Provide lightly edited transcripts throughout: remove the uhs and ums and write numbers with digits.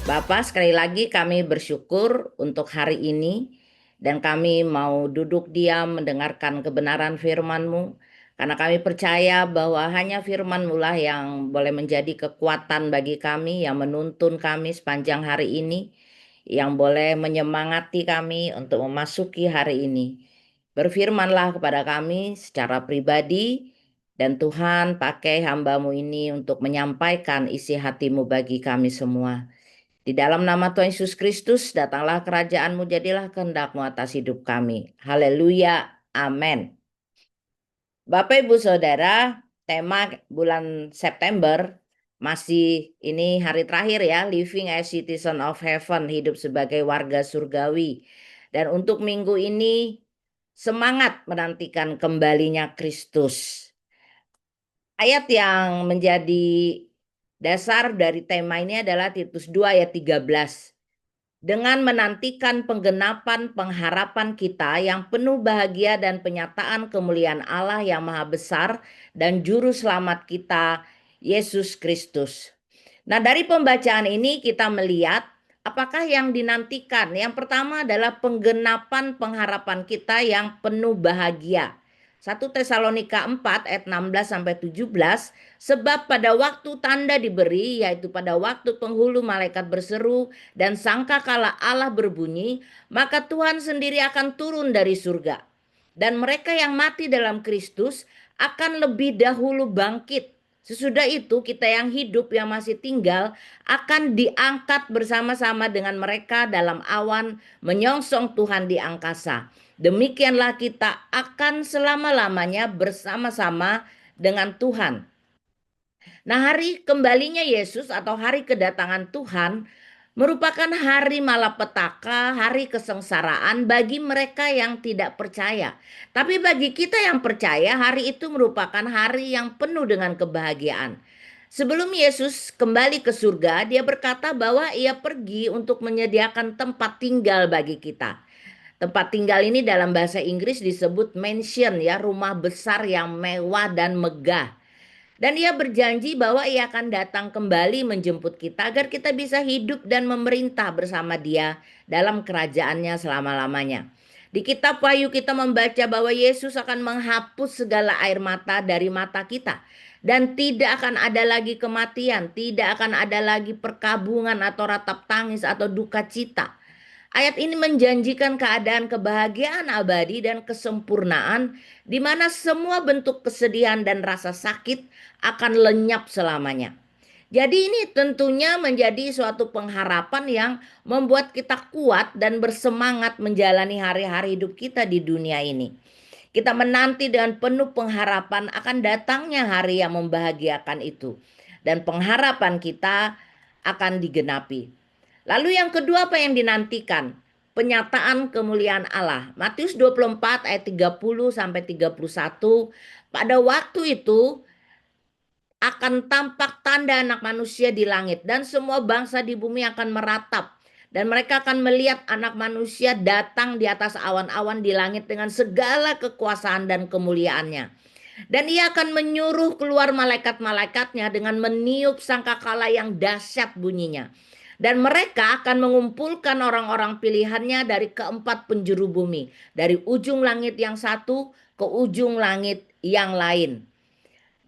Bapak, sekali lagi kami bersyukur untuk hari ini dan kami mau duduk diam mendengarkan kebenaran firman-Mu karena kami percaya bahwa hanya firman-Mu lah yang boleh menjadi kekuatan bagi kami, yang menuntun kami sepanjang hari ini, yang boleh menyemangati kami untuk memasuki hari ini. Berfirmanlah kepada kami secara pribadi dan Tuhan pakai hamba-Mu ini untuk menyampaikan isi hati-Mu bagi kami semua. Di dalam nama Tuhan Yesus Kristus, datanglah kerajaan-Mu, jadilah kehendak-Mu atas hidup kami. Haleluya. Amin. Bapak Ibu Saudara, tema bulan September masih ini hari terakhir ya, Living as Citizen of Heaven, hidup sebagai warga surgawi. Dan untuk minggu ini semangat menantikan kembalinya Kristus. Ayat yang menjadi dasar dari tema ini adalah Titus 2 ayat 13. Dengan menantikan penggenapan pengharapan kita yang penuh bahagia dan penyataan kemuliaan Allah yang maha besar dan juru selamat kita, Yesus Kristus. Nah, dari pembacaan ini kita melihat apakah yang dinantikan. Yang pertama adalah penggenapan pengharapan kita yang penuh bahagia. 1 Tesalonika 4 ayat 16 sampai 17, sebab pada waktu tanda diberi, yaitu pada waktu penghulu malaikat berseru dan sangkakala Allah berbunyi, maka Tuhan sendiri akan turun dari surga. Dan mereka yang mati dalam Kristus akan lebih dahulu bangkit. Sesudah itu kita yang hidup yang masih tinggal akan diangkat bersama-sama dengan mereka dalam awan menyongsong Tuhan di angkasa. Demikianlah kita akan selama-lamanya bersama-sama dengan Tuhan. Nah, hari kembalinya Yesus atau hari kedatangan Tuhan merupakan hari malapetaka, hari kesengsaraan bagi mereka yang tidak percaya. Tapi bagi kita yang percaya, hari itu merupakan hari yang penuh dengan kebahagiaan. Sebelum Yesus kembali ke surga, dia berkata bahwa ia pergi untuk menyediakan tempat tinggal bagi kita. Tempat tinggal ini dalam bahasa Inggris disebut mansion ya, rumah besar yang mewah dan megah. Dan ia berjanji bahwa ia akan datang kembali menjemput kita agar kita bisa hidup dan memerintah bersama dia dalam kerajaannya selama-lamanya. Di kitab Wahyu kita membaca bahwa Yesus akan menghapus segala air mata dari mata kita. Dan tidak akan ada lagi kematian, tidak akan ada lagi perkabungan atau ratap tangis atau duka cita. Ayat ini menjanjikan keadaan kebahagiaan abadi dan kesempurnaan di mana semua bentuk kesedihan dan rasa sakit akan lenyap selamanya. Jadi ini tentunya menjadi suatu pengharapan yang membuat kita kuat dan bersemangat menjalani hari-hari hidup kita di dunia ini. Kita menanti dengan penuh pengharapan akan datangnya hari yang membahagiakan itu. Dan pengharapan kita akan digenapi. Lalu yang kedua apa yang dinantikan? Penyataan kemuliaan Allah. Matius 24 ayat 30 sampai 31. Pada waktu itu akan tampak tanda anak manusia di langit dan semua bangsa di bumi akan meratap dan mereka akan melihat anak manusia datang di atas awan-awan di langit dengan segala kekuasaan dan kemuliaannya. Dan ia akan menyuruh keluar malaikat-malaikatnya dengan meniup sangkakala yang dahsyat bunyinya. Dan mereka akan mengumpulkan orang-orang pilihannya dari keempat penjuru bumi. Dari ujung langit yang satu ke ujung langit yang lain.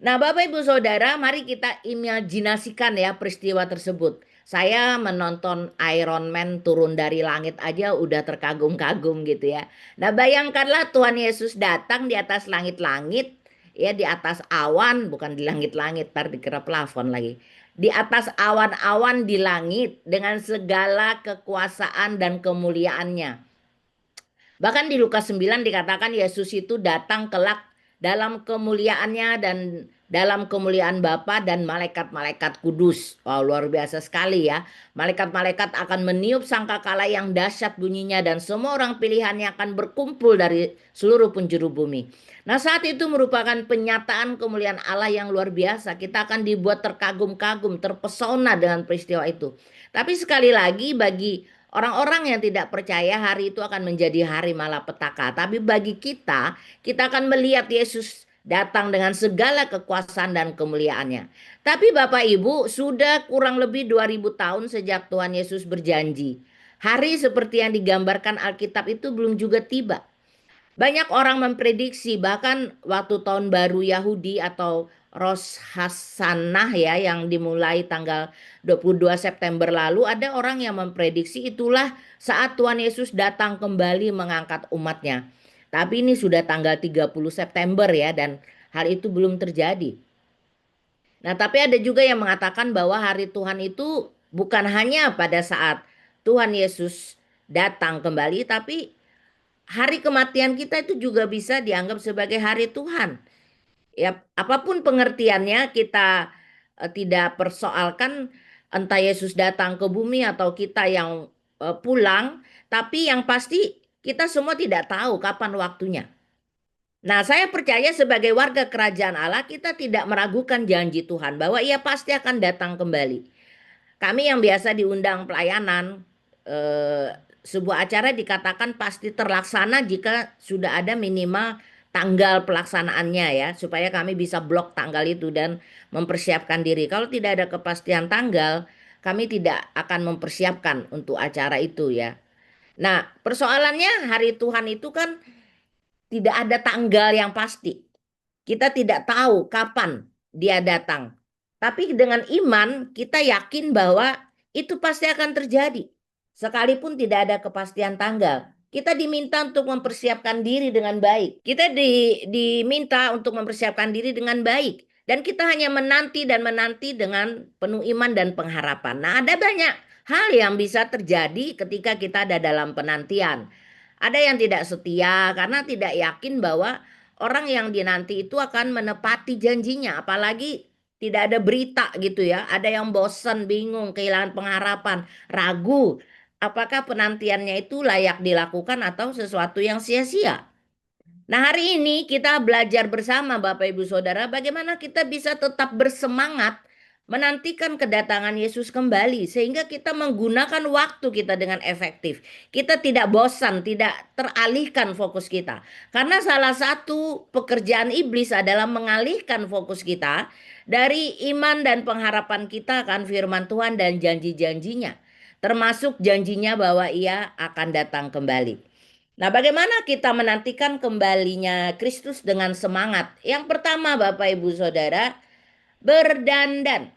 Nah, Bapak Ibu Saudara, mari kita imajinasikan ya peristiwa tersebut. Saya menonton Iron Man turun dari langit aja udah terkagum-kagum gitu ya. Nah, bayangkanlah Tuhan Yesus datang di atas langit-langit, ya di atas awan, bukan di langit-langit, ntar dikira plafon lagi. Di atas awan-awan di langit dengan segala kekuasaan dan kemuliaannya. Bahkan di Lukas 9 dikatakan Yesus itu datang kelak dalam kemuliaannya dan dalam kemuliaan Bapa dan malaikat-malaikat kudus. Wow, luar biasa sekali ya. Malaikat-malaikat akan meniup sangkakala yang dahsyat bunyinya dan semua orang pilihannya akan berkumpul dari seluruh penjuru bumi. Nah, saat itu merupakan penyataan kemuliaan Allah yang luar biasa. Kita akan dibuat terkagum-kagum, terpesona dengan peristiwa itu. Tapi sekali lagi bagi orang-orang yang tidak percaya hari itu akan menjadi hari malapetaka. Tapi bagi kita, kita akan melihat Yesus datang dengan segala kekuasaan dan kemuliaannya. Tapi Bapak Ibu, sudah kurang lebih 2000 tahun sejak Tuhan Yesus berjanji. Hari seperti yang digambarkan Alkitab itu belum juga tiba. Banyak orang memprediksi bahkan waktu tahun baru Yahudi atau Rosh Hashanah ya yang dimulai tanggal 22 September lalu, ada orang yang memprediksi itulah saat Tuhan Yesus datang kembali mengangkat umatnya. Tapi ini sudah tanggal 30 September ya, dan hal itu belum terjadi. Nah, tapi ada juga yang mengatakan bahwa hari Tuhan itu bukan hanya pada saat Tuhan Yesus datang kembali, tapi hari kematian kita itu juga bisa dianggap sebagai hari Tuhan. Ya, apapun pengertiannya, kita tidak persoalkan entah Yesus datang ke bumi atau kita yang pulang, tapi yang pasti kita semua tidak tahu kapan waktunya. Nah, saya percaya sebagai warga kerajaan Allah, kita tidak meragukan janji Tuhan bahwa Ia pasti akan datang kembali. Kami yang biasa diundang pelayanan, sebuah acara dikatakan pasti terlaksana jika sudah ada minimal tanggal pelaksanaannya ya, supaya kami bisa blok tanggal itu dan mempersiapkan diri. Kalau tidak ada kepastian tanggal, kami tidak akan mempersiapkan untuk acara itu ya. Nah, persoalannya hari Tuhan itu kan tidak ada tanggal yang pasti. Kita tidak tahu kapan dia datang. Tapi dengan iman kita yakin bahwa itu pasti akan terjadi. Sekalipun tidak ada kepastian tanggal. Kita diminta untuk mempersiapkan diri dengan baik. Kita diminta untuk mempersiapkan diri dengan baik. Dan kita hanya menanti dan menanti dengan penuh iman dan pengharapan. Nah, ada banyak hal yang bisa terjadi ketika kita ada dalam penantian. Ada yang tidak setia karena tidak yakin bahwa orang yang dinanti itu akan menepati janjinya, apalagi tidak ada berita gitu ya. Ada yang bosan, bingung, kehilangan pengharapan, ragu apakah penantiannya itu layak dilakukan atau sesuatu yang sia-sia. Nah, hari ini kita belajar bersama Bapak Ibu Saudara bagaimana kita bisa tetap bersemangat menantikan kedatangan Yesus kembali sehingga kita menggunakan waktu kita dengan efektif. Kita tidak bosan, tidak teralihkan fokus kita. Karena salah satu pekerjaan iblis adalah mengalihkan fokus kita dari iman dan pengharapan kita akan firman Tuhan dan janji-janjinya. Termasuk janjinya bahwa ia akan datang kembali. Nah, bagaimana kita menantikan kembalinya Kristus dengan semangat? Yang pertama, Bapak Ibu Saudara, berdandan.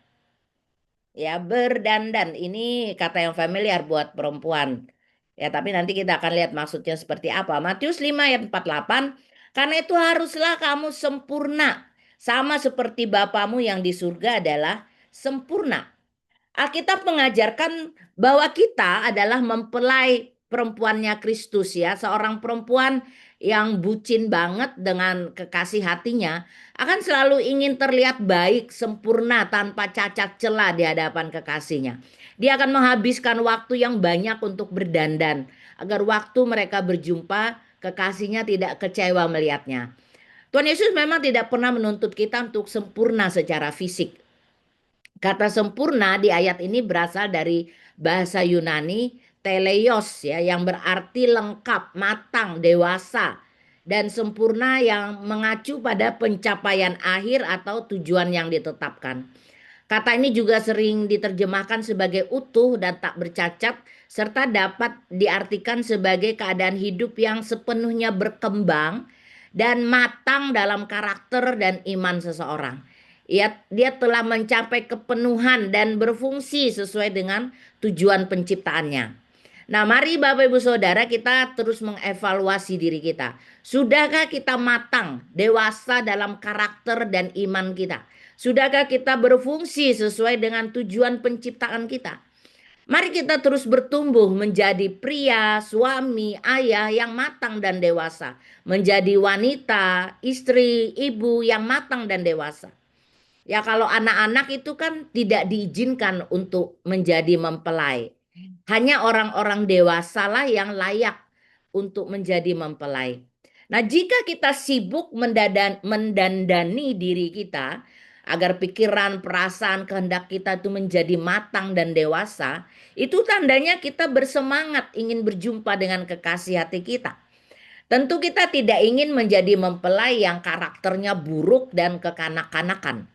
Ya, berdandan. Ini kata yang familiar buat perempuan. Ya, tapi nanti kita akan lihat maksudnya seperti apa. Matius 5 ayat 48. Karena itu haruslah kamu sempurna. Sama seperti Bapamu yang di surga adalah sempurna. Alkitab mengajarkan bahwa kita adalah mempelai perempuannya Kristus ya. Seorang perempuan yang bucin banget dengan kekasih hatinya akan selalu ingin terlihat baik, sempurna, tanpa cacat celah di hadapan kekasihnya. Dia akan menghabiskan waktu yang banyak untuk berdandan agar waktu mereka berjumpa kekasihnya tidak kecewa melihatnya. Tuhan Yesus memang tidak pernah menuntut kita untuk sempurna secara fisik. Kata sempurna di ayat ini berasal dari bahasa Yunani teleios ya, yang berarti lengkap, matang, dewasa dan sempurna yang mengacu pada pencapaian akhir atau tujuan yang ditetapkan. Kata ini juga sering diterjemahkan sebagai utuh dan tak bercacat serta dapat diartikan sebagai keadaan hidup yang sepenuhnya berkembang dan matang dalam karakter dan iman seseorang. Dia telah mencapai kepenuhan dan berfungsi sesuai dengan tujuan penciptaannya. Nah, mari Bapak Ibu Saudara kita terus mengevaluasi diri kita. Sudahkah kita matang, dewasa dalam karakter dan iman kita? Sudahkah kita berfungsi sesuai dengan tujuan penciptaan kita? Mari kita terus bertumbuh menjadi pria, suami, ayah yang matang dan dewasa. Menjadi wanita, istri, ibu yang matang dan dewasa. Ya kalau anak-anak itu kan tidak diizinkan untuk menjadi mempelai. Hanya orang-orang dewasa lah yang layak untuk menjadi mempelai. Nah, jika kita sibuk mendandani diri kita agar pikiran, perasaan, kehendak kita itu menjadi matang dan dewasa, itu tandanya kita bersemangat ingin berjumpa dengan kekasih hati kita. Tentu kita tidak ingin menjadi mempelai yang karakternya buruk dan kekanak-kanakan.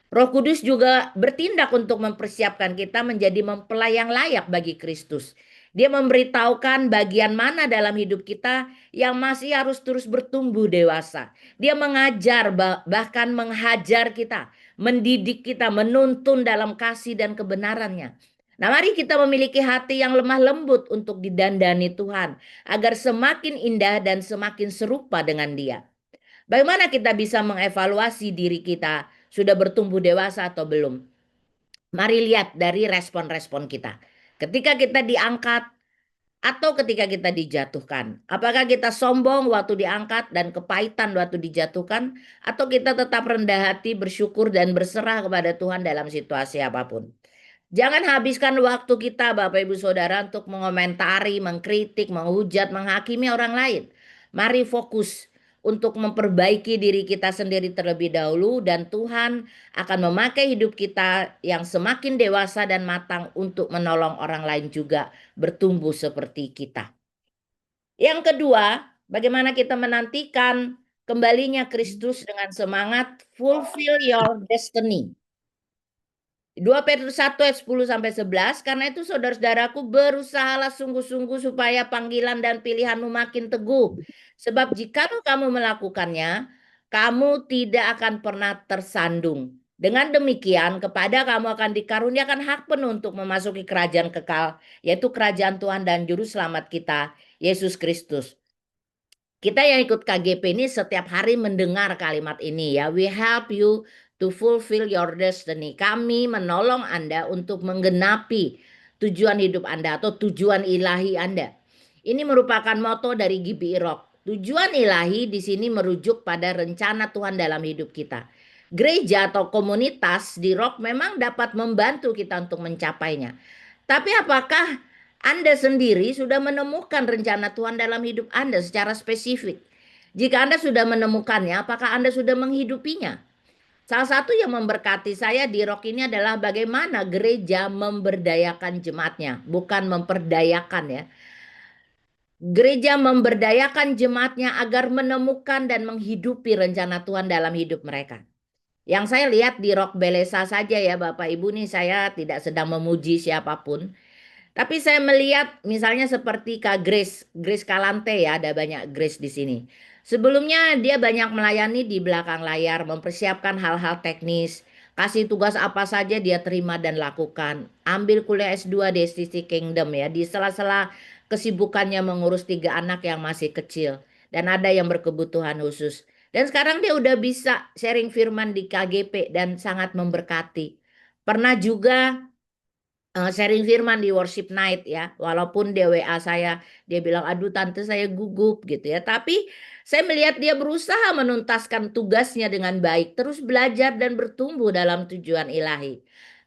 Roh Kudus juga bertindak untuk mempersiapkan kita menjadi mempelai yang layak bagi Kristus. Dia memberitahukan bagian mana dalam hidup kita yang masih harus terus bertumbuh dewasa. Dia mengajar, bahkan menghajar kita, mendidik kita, menuntun dalam kasih dan kebenarannya. Nah, mari kita memiliki hati yang lemah lembut untuk didandani Tuhan, agar semakin indah dan semakin serupa dengan Dia. Bagaimana kita bisa mengevaluasi diri kita sudah bertumbuh dewasa atau belum? Mari lihat dari respon-respon kita. Ketika kita diangkat atau ketika kita dijatuhkan. Apakah kita sombong waktu diangkat dan kepahitan waktu dijatuhkan? Atau kita tetap rendah hati, bersyukur dan berserah kepada Tuhan dalam situasi apapun? Jangan habiskan waktu kita, Bapak Ibu Saudara, untuk mengomentari, mengkritik, menghujat, menghakimi orang lain. Mari fokus untuk memperbaiki diri kita sendiri terlebih dahulu, dan Tuhan akan memakai hidup kita yang semakin dewasa dan matang untuk menolong orang lain juga bertumbuh seperti kita. Yang kedua, bagaimana kita menantikan kembalinya Kristus dengan semangat fulfill your destiny. 2 Petrus 1 ayat 10 sampai 11, karena itu saudara-saudaraku berusahalah sungguh-sungguh supaya panggilan dan pilihanmu makin teguh. Sebab jika kamu melakukannya, kamu tidak akan pernah tersandung. Dengan demikian, kepada kamu akan dikaruniakan hak penuh untuk memasuki kerajaan kekal, yaitu kerajaan Tuhan dan Juru Selamat kita, Yesus Kristus. Kita yang ikut KGP ini setiap hari mendengar kalimat ini ya. We help you to fulfill your destiny. Kami menolong Anda untuk menggenapi tujuan hidup Anda atau tujuan ilahi Anda. Ini merupakan moto dari GBI Rock. Tujuan ilahi di sini merujuk pada rencana Tuhan dalam hidup kita. Gereja atau komunitas di Rock memang dapat membantu kita untuk mencapainya. Tapi apakah Anda sendiri sudah menemukan rencana Tuhan dalam hidup Anda secara spesifik? Jika Anda sudah menemukannya, apakah Anda sudah menghidupinya? Salah satu yang memberkati saya di Rock ini adalah bagaimana gereja memberdayakan jemaatnya, bukan memperdayakan ya. Gereja memberdayakan jemaatnya agar menemukan dan menghidupi rencana Tuhan dalam hidup mereka. Yang saya lihat di Rock Belesa saja ya Bapak Ibu, nih saya tidak sedang memuji siapapun. Tapi saya melihat misalnya seperti Kak Grace Kalante ya, ada banyak Grace di sini. Sebelumnya dia banyak melayani di belakang layar, mempersiapkan hal-hal teknis, kasih tugas apa saja dia terima dan lakukan. Ambil kuliah S2 di STC Kingdom ya, di sela-sela kesibukannya mengurus 3 anak yang masih kecil. Dan ada yang berkebutuhan khusus. Dan sekarang dia udah bisa sharing firman di KGP dan sangat memberkati. Pernah juga sharing firman di worship night ya. Walaupun dia WA saya, dia bilang, aduh tante saya gugup gitu ya. Tapi saya melihat dia berusaha menuntaskan tugasnya dengan baik. Terus belajar dan bertumbuh dalam tujuan ilahi.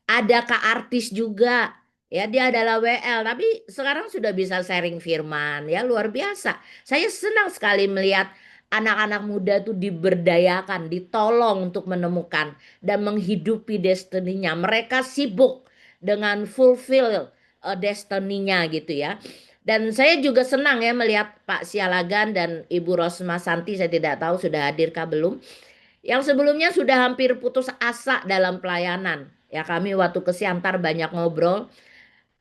Ada Kak Artis juga. Ya dia adalah WL, tapi sekarang sudah bisa sharing firman ya, luar biasa. Saya senang sekali melihat anak-anak muda tuh diberdayakan, ditolong untuk menemukan dan menghidupi destininya. Mereka sibuk dengan fulfill destininya gitu ya. Dan saya juga senang ya melihat Pak Sialagan dan Ibu Rosma Santi, saya tidak tahu sudah hadirkah belum. Yang sebelumnya sudah hampir putus asa dalam pelayanan. Ya kami waktu ke Siantar banyak ngobrol.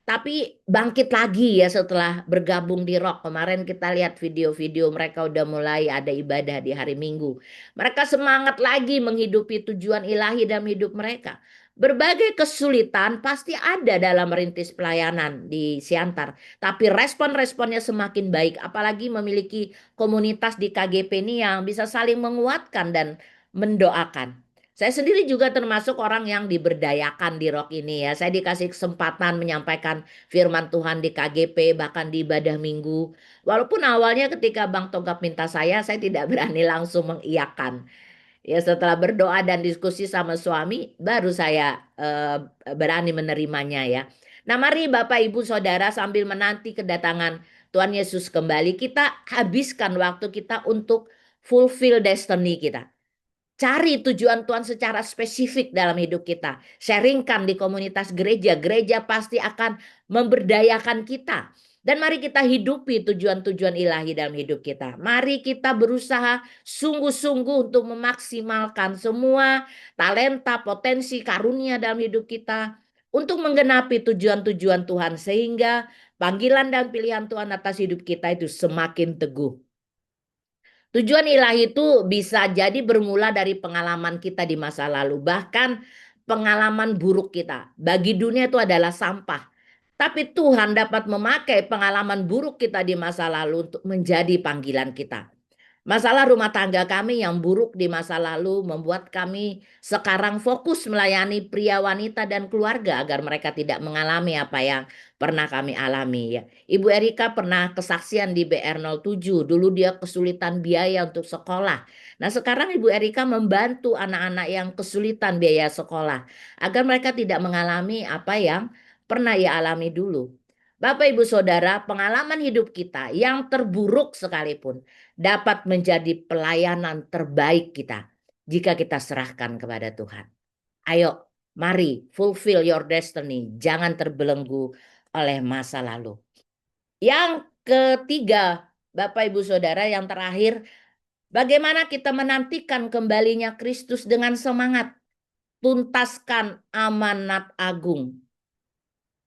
Tapi bangkit lagi ya setelah bergabung di Rock. Kemarin kita lihat video-video mereka udah mulai ada ibadah di hari Minggu. Mereka semangat lagi menghidupi tujuan ilahi dalam hidup mereka. Berbagai kesulitan pasti ada dalam merintis pelayanan di Siantar. Tapi respon-responnya semakin baik. Apalagi memiliki komunitas di KGP ini yang bisa saling menguatkan dan mendoakan. Saya sendiri juga termasuk orang yang diberdayakan di Rock ini ya. Saya dikasih kesempatan menyampaikan firman Tuhan di KGP, bahkan di ibadah minggu. Walaupun awalnya ketika Bang Togap minta saya tidak berani langsung mengiyakan. Ya setelah berdoa dan diskusi sama suami, baru saya berani menerimanya ya. Nah mari Bapak Ibu Saudara sambil menanti kedatangan Tuhan Yesus kembali, kita habiskan waktu kita untuk fulfill destiny kita. Cari tujuan Tuhan secara spesifik dalam hidup kita. Sharingkan di komunitas gereja. Gereja pasti akan memberdayakan kita. Dan mari kita hidupi tujuan-tujuan ilahi dalam hidup kita. Mari kita berusaha sungguh-sungguh untuk memaksimalkan semua talenta, potensi, karunia dalam hidup kita untuk menggenapi tujuan-tujuan Tuhan sehingga panggilan dan pilihan Tuhan atas hidup kita itu semakin teguh. Tujuan ilahi itu bisa jadi bermula dari pengalaman kita di masa lalu, bahkan pengalaman buruk kita. Bagi dunia itu adalah sampah. Tapi Tuhan dapat memakai pengalaman buruk kita di masa lalu untuk menjadi panggilan kita. Masalah rumah tangga kami yang buruk di masa lalu membuat kami sekarang fokus melayani pria, wanita, dan keluarga agar mereka tidak mengalami apa yang pernah kami alami ya. Ibu Erika pernah kesaksian di BR07. Dulu dia kesulitan biaya untuk sekolah. Nah, sekarang Ibu Erika membantu anak-anak yang kesulitan biaya sekolah agar mereka tidak mengalami apa yang pernah ia alami dulu. Bapak Ibu Saudara, pengalaman hidup kita yang terburuk sekalipun dapat menjadi pelayanan terbaik kita jika kita serahkan kepada Tuhan. Ayo, mari fulfill your destiny. Jangan terbelenggu oleh masa lalu. Yang ketiga, Bapak Ibu Saudara, yang terakhir, bagaimana kita menantikan kembalinya Kristus dengan semangat. Tuntaskan amanat agung.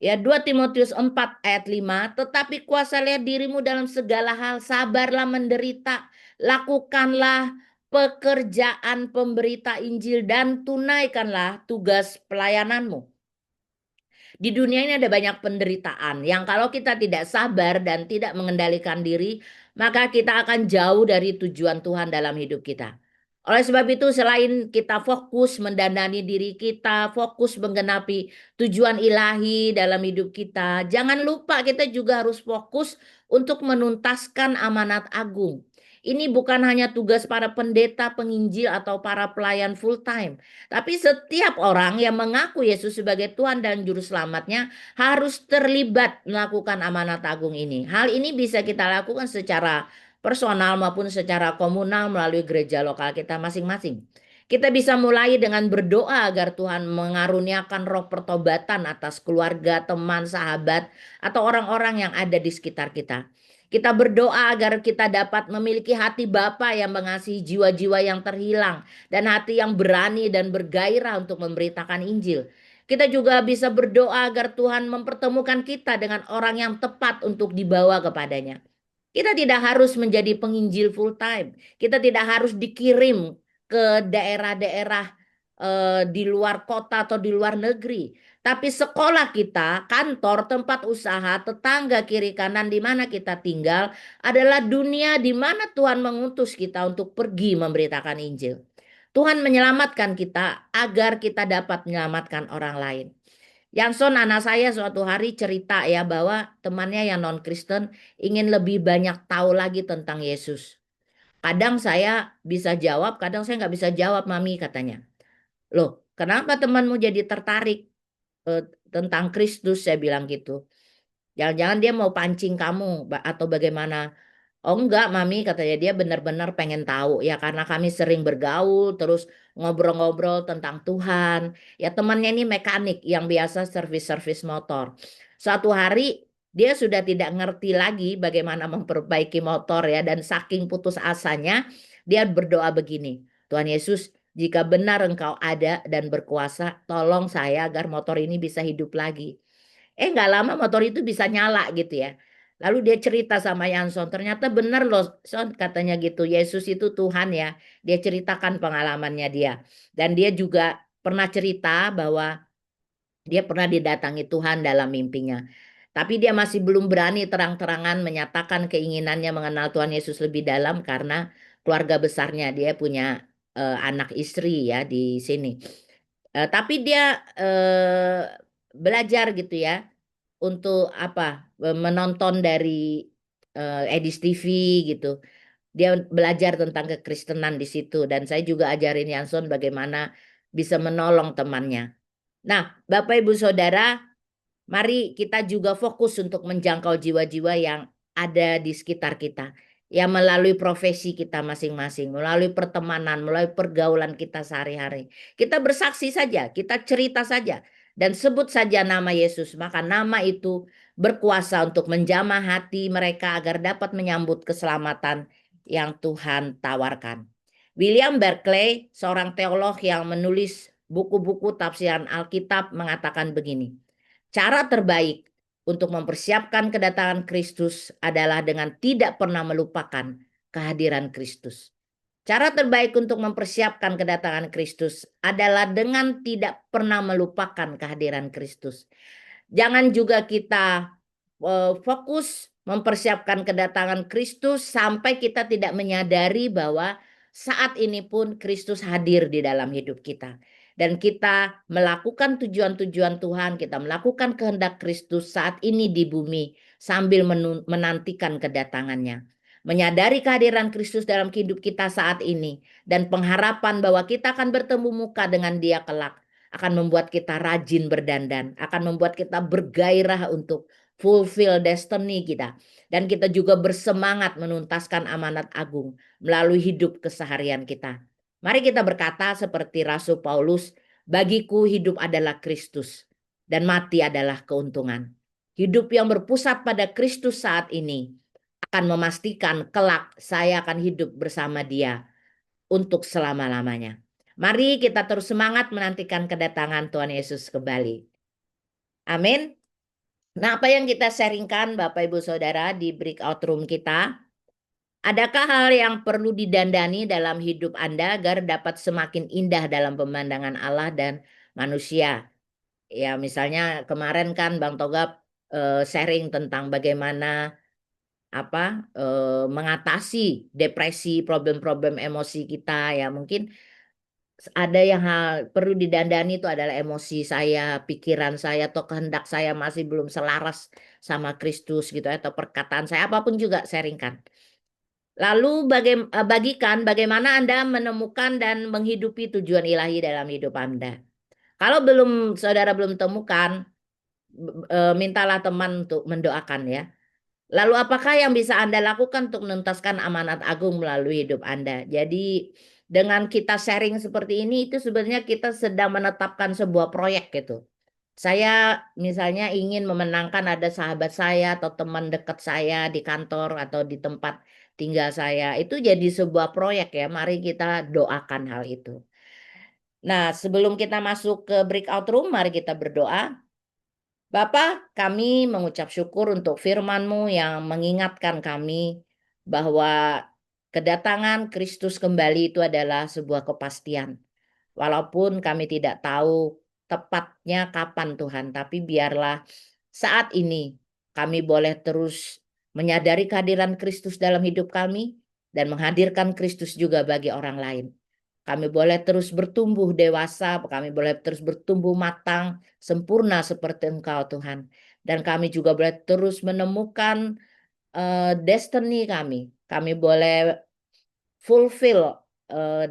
Ya, 2 Timotius 4 ayat 5, tetapi kuasailah dirimu dalam segala hal, sabarlah menderita, lakukanlah pekerjaan pemberita Injil dan tunaikanlah tugas pelayananmu. Di dunia ini ada banyak penderitaan yang kalau kita tidak sabar dan tidak mengendalikan diri, maka kita akan jauh dari tujuan Tuhan dalam hidup kita. Oleh sebab itu, selain kita fokus mendandani diri kita, fokus menggenapi tujuan ilahi dalam hidup kita, jangan lupa kita juga harus fokus untuk menuntaskan amanat agung. Ini bukan hanya tugas para pendeta, penginjil, atau para pelayan full time. Tapi setiap orang yang mengaku Yesus sebagai Tuhan dan Juru Selamatnya harus terlibat melakukan amanat agung ini. Hal ini bisa kita lakukan secara personal maupun secara komunal melalui gereja lokal kita masing-masing. Kita bisa mulai dengan berdoa agar Tuhan mengaruniakan roh pertobatan atas keluarga, teman, sahabat, atau orang-orang yang ada di sekitar kita. Kita berdoa agar kita dapat memiliki hati Bapa yang mengasihi jiwa-jiwa yang terhilang dan hati yang berani dan bergairah untuk memberitakan Injil. Kita juga bisa berdoa agar Tuhan mempertemukan kita dengan orang yang tepat untuk dibawa kepadanya. Kita tidak harus menjadi penginjil full time. Kita tidak harus dikirim ke daerah-daerah di luar kota atau di luar negeri. Tapi sekolah kita, kantor, tempat usaha, tetangga kiri kanan di mana kita tinggal adalah dunia di mana Tuhan mengutus kita untuk pergi memberitakan Injil. Tuhan menyelamatkan kita agar kita dapat menyelamatkan orang lain. Yanson, anak saya suatu hari cerita ya bahwa temannya yang non-Kristen ingin lebih banyak tahu lagi tentang Yesus. Kadang saya bisa jawab, kadang saya nggak bisa jawab, Mami, katanya. Loh, kenapa temanmu jadi tertarik tentang Kristus? Saya bilang gitu. Jangan-jangan dia mau pancing kamu atau bagaimana? Oh enggak, Mami, katanya dia benar-benar pengen tahu. Ya karena kami sering bergaul, terus ngobrol-ngobrol tentang Tuhan. Ya temannya ini mekanik yang biasa servis-servis motor. Suatu hari dia sudah tidak ngerti lagi bagaimana memperbaiki motor ya. Dan saking putus asanya, dia berdoa begini. Tuhan Yesus, jika benar Engkau ada dan berkuasa, tolong saya agar motor ini bisa hidup lagi. Nggak lama motor itu bisa nyala gitu ya. Lalu dia cerita sama Yanson, ternyata benar loh Son katanya gitu, Yesus itu Tuhan ya. Dia ceritakan pengalamannya dia. Dan dia juga pernah cerita bahwa dia pernah didatangi Tuhan dalam mimpinya. Tapi dia masih belum berani terang-terangan menyatakan keinginannya mengenal Tuhan Yesus lebih dalam karena keluarga besarnya. Dia punya anak istri ya di sini. Tapi dia belajar gitu ya untuk apa menonton dari Edis TV gitu. Dia belajar tentang kekristenan di situ dan saya juga ajarin Yanson bagaimana bisa menolong temannya. Nah, Bapak Ibu Saudara, mari kita juga fokus untuk menjangkau jiwa-jiwa yang ada di sekitar kita. Ya melalui profesi kita masing-masing, melalui pertemanan, melalui pergaulan kita sehari-hari. Kita bersaksi saja, kita cerita saja. dan sebut saja nama Yesus, maka nama itu berkuasa untuk menjamah hati mereka agar dapat menyambut keselamatan yang Tuhan tawarkan. William Barclay, seorang teolog yang menulis buku-buku tafsiran Alkitab, mengatakan begini, cara terbaik untuk mempersiapkan kedatangan Kristus adalah dengan tidak pernah melupakan kehadiran Kristus. Cara terbaik untuk mempersiapkan kedatangan Kristus adalah dengan tidak pernah melupakan kehadiran Kristus. Jangan juga kita fokus mempersiapkan kedatangan Kristus sampai kita tidak menyadari bahwa saat ini pun Kristus hadir di dalam hidup kita. Dan kita melakukan tujuan-tujuan Tuhan, kita melakukan kehendak Kristus saat ini di bumi sambil menantikan kedatangannya. Menyadari kehadiran Kristus dalam hidup kita saat ini dan pengharapan bahwa kita akan bertemu muka dengan Dia kelak akan membuat kita rajin berdandan, akan membuat kita bergairah untuk fulfill destiny kita. Dan kita juga bersemangat menuntaskan amanat agung melalui hidup keseharian kita. Mari kita berkata seperti Rasul Paulus, bagiku hidup adalah Kristus dan mati adalah keuntungan. Hidup yang berpusat pada Kristus saat ini akan memastikan kelak saya akan hidup bersama Dia untuk selama-lamanya. Mari kita terus semangat menantikan kedatangan Tuhan Yesus kembali. Amin. Nah, apa yang kita sharingkan Bapak Ibu Saudara di breakout room kita? Adakah hal yang perlu didandani dalam hidup Anda agar dapat semakin indah dalam pemandangan Allah dan manusia? Ya, misalnya kemarin kan Bang Togap sharing tentang bagaimana mengatasi depresi, problem-problem emosi kita ya. Mungkin ada yang perlu didandani itu adalah emosi saya, pikiran saya, atau kehendak saya masih belum selaras sama Kristus gitu, atau perkataan saya, apapun juga sharingkan. Lalu bagikan bagaimana Anda menemukan dan menghidupi tujuan ilahi dalam hidup Anda. Kalau saudara belum temukan, mintalah teman untuk mendoakan ya. Lalu apakah yang bisa Anda lakukan untuk menuntaskan amanat agung melalui hidup Anda? Jadi dengan kita sharing seperti ini itu sebenarnya kita sedang menetapkan sebuah proyek gitu. Saya misalnya ingin memenangkan ada sahabat saya atau teman dekat saya di kantor atau di tempat tinggal saya. Itu jadi sebuah proyek ya. Mari kita doakan hal itu. Nah, sebelum kita masuk ke breakout room, mari kita berdoa. Bapa, kami mengucap syukur untuk firman-Mu yang mengingatkan kami bahwa kedatangan Kristus kembali itu adalah sebuah kepastian. Walaupun kami tidak tahu tepatnya kapan Tuhan, tapi biarlah saat ini kami boleh terus menyadari kehadiran Kristus dalam hidup kami dan menghadirkan Kristus juga bagi orang lain. Kami boleh terus bertumbuh dewasa, kami boleh terus bertumbuh matang, sempurna seperti Engkau Tuhan. Dan kami juga boleh terus menemukan destiny kami. Kami boleh fulfill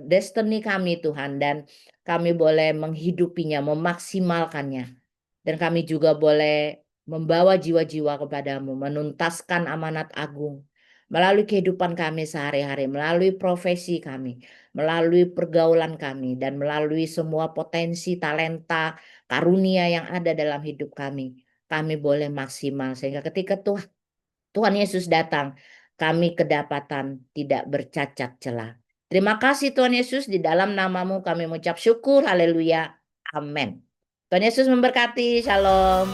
destiny kami Tuhan, dan kami boleh menghidupinya, memaksimalkannya. Dan kami juga boleh membawa jiwa-jiwa kepadamu, menuntaskan amanat agung melalui kehidupan kami sehari-hari, melalui profesi kami, melalui pergaulan kami, dan melalui semua potensi, talenta, karunia yang ada dalam hidup kami. Kami boleh maksimal sehingga ketika Tuhan Yesus datang, kami kedapatan tidak bercacat celah. Terima kasih Tuhan Yesus, di dalam namamu kami mengucap syukur, haleluya, amin. Tuhan Yesus memberkati, shalom.